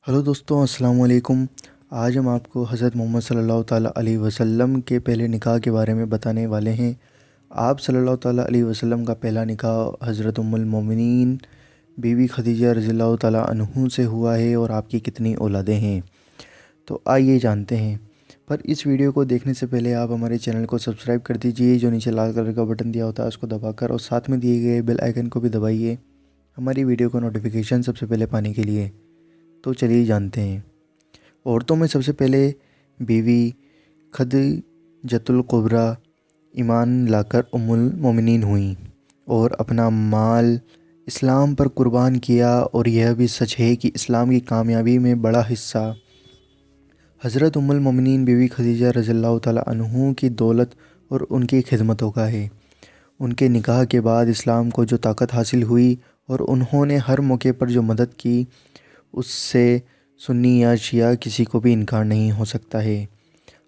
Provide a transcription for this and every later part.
Hello दोस्तों, अस्सलाम वालेकुम। आज हम आपको हज़रत मोहम्मद सल्लल्लाहु ताला अलैहि वसल्लम के पहले निकाह के बारे में बताने वाले हैं। आप सल्लल्लाहु ताला अलैहि वसल्लम का पहला निकाह हज़रत उम्मुल मोमिनीन बीवी खदीजा रज़ियल्लाहु ताला अन्हु से हुआ है और आपकी कितनी औलादें हैं, तो आइए जानते हैं। पर इस वीडियो को देखने से पहले आप हमारे चैनल को सब्सक्राइब कर दीजिए, जो नीचे लाल कलर का बटन दिया होता है उसको दबाकर, और साथ में दिए गए बेल आइकन को भी दबाइए हमारी वीडियो को नोटिफिकेशन सबसे पहले पाने के लिए। तो चलिए जानते हैं। औरतों में सबसे पहले बीवी खदीजतुल कुबरा ईमान लाकर उम्मुल मोमिनीन हुई और अपना माल इस्लाम पर कुर्बान किया। और यह भी सच है कि इस्लाम की कामयाबी में बड़ा हिस्सा हज़रत उम्मुल मोमिनीन बीवी खदीजा रज़ियल्लाहु ताला अन्हु की दौलत और उनकी खिदमतों का है। उनके निकाह के बाद इस्लाम को जो ताकत हासिल हुई और उन्होंने हर मौके पर जो मदद की, उससे सुन्नी या शिया किसी को भी इनकार नहीं हो सकता है।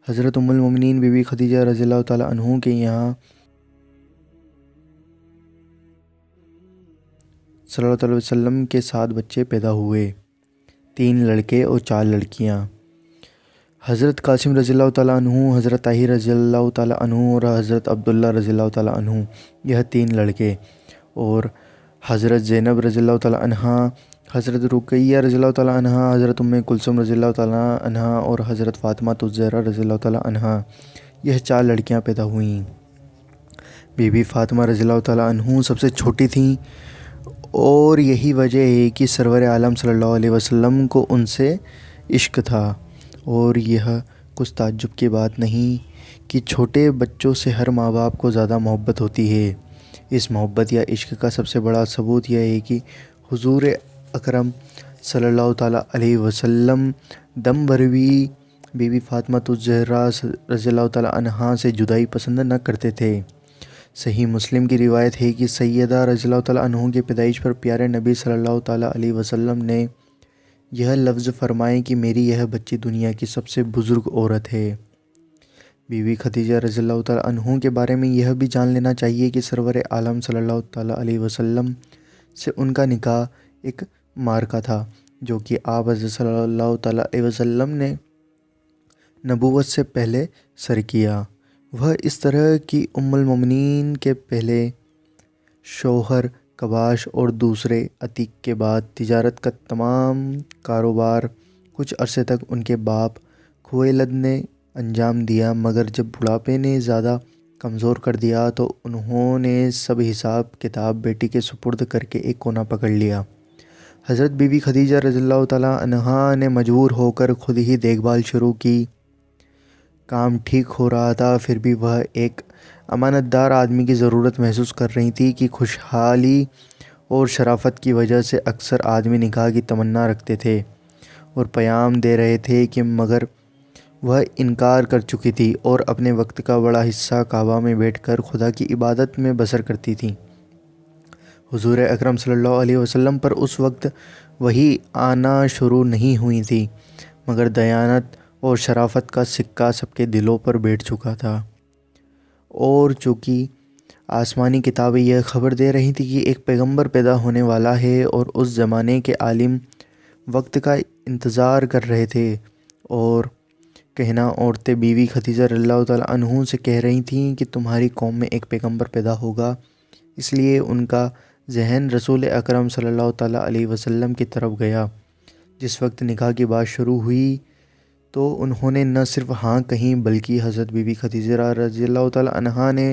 हज़रत उम्मुल मोमिनीन बीवी खदीजा रज़ियल्लाहु ताला अन्हु के यहाँ सल्लल्लाहु अलैहि वसल्लम के 7 बच्चे पैदा हुए, 3 लड़के और 4 लड़कियाँ। हज़रत कासिम रज़ियल्लाहु ताला अन्हु, हज़रत ताहिर रज़ियल्लाहु ताला अन्हु और हज़रत अब्दुल्ला रज़ियल्लाहु ताला अन्हु, यह 3 लड़के। और हज़रत ज़ैनब रज़ियल्लाहु ताला अन्हा, हज़रत रुक़ैया रज़ियल्लाहु ताला अन्हा, हज़रत उम्मे कुलसुम रज़ियल्लाहु ताला अन्हा और हज़रत फ़ातिमा ज़हरा रज़ियल्लाहु ताला अन्हा, यह 4 लड़कियां पैदा हुईं। बीबी फ़ातिमा रज़ियल्लाहु ताला अन्हु सबसे छोटी थीं और यही वजह है कि सरवर आलम सल्लल्लाहु अलैहि वसल्लम को उनसे इश्क था। और यह कुछ ताज्जुब की बात नहीं कि छोटे बच्चों से हर माँ बाप को ज़्यादा मोहब्बत होती है। इस मोहब्बत या इश्क का सबसे बड़ा सबूत यह है कि हुज़ूर अकरम सल्लल्लाहु ताला अलैहि वसल्लम दम भर भी बीबी फ़ातिमा ज़हरा रज़ियल्लाहु ताला अन्हा से जुदाई पसंद न करते थे। सही मुस्लिम की रिवायत है कि सैयदा रज़ियल्लाहु ताला अन्हु की पैदाइश पर प्यारे नबी सल्लल्लाहु ताला अलैहि वसल्लम ने यह लफ्ज़ फरमाए कि मेरी यह बच्ची दुनिया की सबसे बुज़ुर्ग औरत है। बीवी खदीजा रज़ियल्लाहु ताला अन्हु के बारे में यह भी जान लेना चाहिए कि सरवर आलम सल्लल्लाहु ताला अलैहि वसल्लम से उनका निकाह एक मार्का था, जो कि आप सल्लल्लाहु ताला अलैहि वसल्लम ने नबूवत से पहले सर किया। वह इस तरह कि उम्मुल मोमिनीन के पहले शौहर कबाश और दूसरे अतीक के बाद तिजारत का तमाम कारोबार कुछ अरसे तक उनके बाप खुवैलद ने अंजाम दिया, मगर जब बुढ़ापे ने ज़्यादा कमज़ोर कर दिया तो उन्होंने सब हिसाब किताब बेटी के सुपुर्द करके एक कोना पकड़ लिया। हज़रत बीबी खदीजा रज़ियल्लाहु ताला अन्हा ने मजबूर होकर खुद ही देखभाल शुरू की। काम ठीक हो रहा था, फिर भी वह एक अमानतदार आदमी की ज़रूरत महसूस कर रही थी कि खुशहाली और शराफत की वजह से अक्सर आदमी निकाह की तमन्ना रखते थे और प्याम दे रहे थे कि मगर वह इनकार कर चुकी थी और अपने वक्त का बड़ा हिस्सा काबा में बैठकर खुदा की इबादत में बसर करती थी। हुज़ूर अकरम सल्लल्लाहु अलैहि वसल्लम पर उस वक्त वही आना शुरू नहीं हुई थी, मगर दयानत और शराफत का सिक्का सबके दिलों पर बैठ चुका था। और चूँकि आसमानी किताबें यह खबर दे रही थी कि एक पैगंबर पैदा होने वाला है और उस ज़माने के आलिम वक्त का इंतज़ार कर रहे थे, और कहना औरतें बीवी खदीजा रज़ियल्लाहु ताला अन्हु से कह रही थीं कि तुम्हारी कौम में एक पैगंबर पैदा होगा, इसलिए उनका जहन रसूल अकरम सल्लल्लाहु ताला अलैहि वसल्लम की तरफ गया। जिस वक्त निकाह की बात शुरू हुई तो उन्होंने न सिर्फ हाँ कहीं, बल्कि हज़रत बीबी खदीजा रज़ियल्लाहु ताला अन्हा ने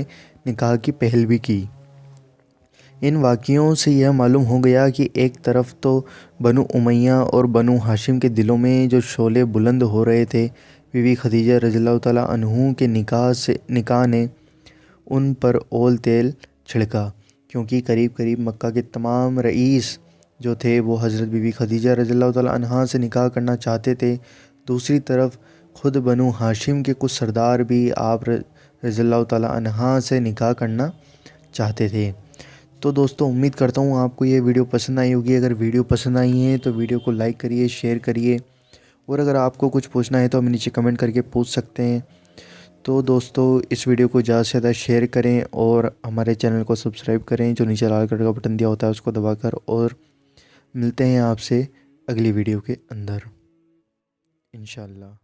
निकाह की पहल भी की। इन वाक़ियों से यह मालूम हो गया कि एक तरफ तो बनु उमैया और बनु हाशिम के दिलों में जो शोले बुलंद हो रहे थे, बीबी खदीजा रज़ियल्लाहु ताला अन्हु के निकाह ने उन पर ओल तेल छिड़का, क्योंकि करीब करीब मक्का के तमाम रईस जो थे वो हज़रत बीबी खदीजा रज़ियल्लाहु ताला अन्हा से निकाह करना चाहते थे। दूसरी तरफ ख़ुद बनु हाशिम के कुछ सरदार भी आप रज़ियल्लाहु ताला अन्हा से निकाह करना चाहते थे। तो दोस्तों, उम्मीद करता हूँ आपको ये वीडियो पसंद आई होगी। अगर वीडियो पसंद आई है तो वीडियो को लाइक करिए, शेयर करिए, और अगर आपको कुछ पूछना है तो हमें नीचे कमेंट करके पूछ सकते हैं। तो दोस्तों, इस वीडियो को ज़्यादा से ज़्यादा शेयर करें और हमारे चैनल को सब्सक्राइब करें, जो नीचे लाल कलर का बटन दिया होता है उसको दबाकर। और मिलते हैं आपसे اگلی ویڈیو کے اندر انشاءاللہ۔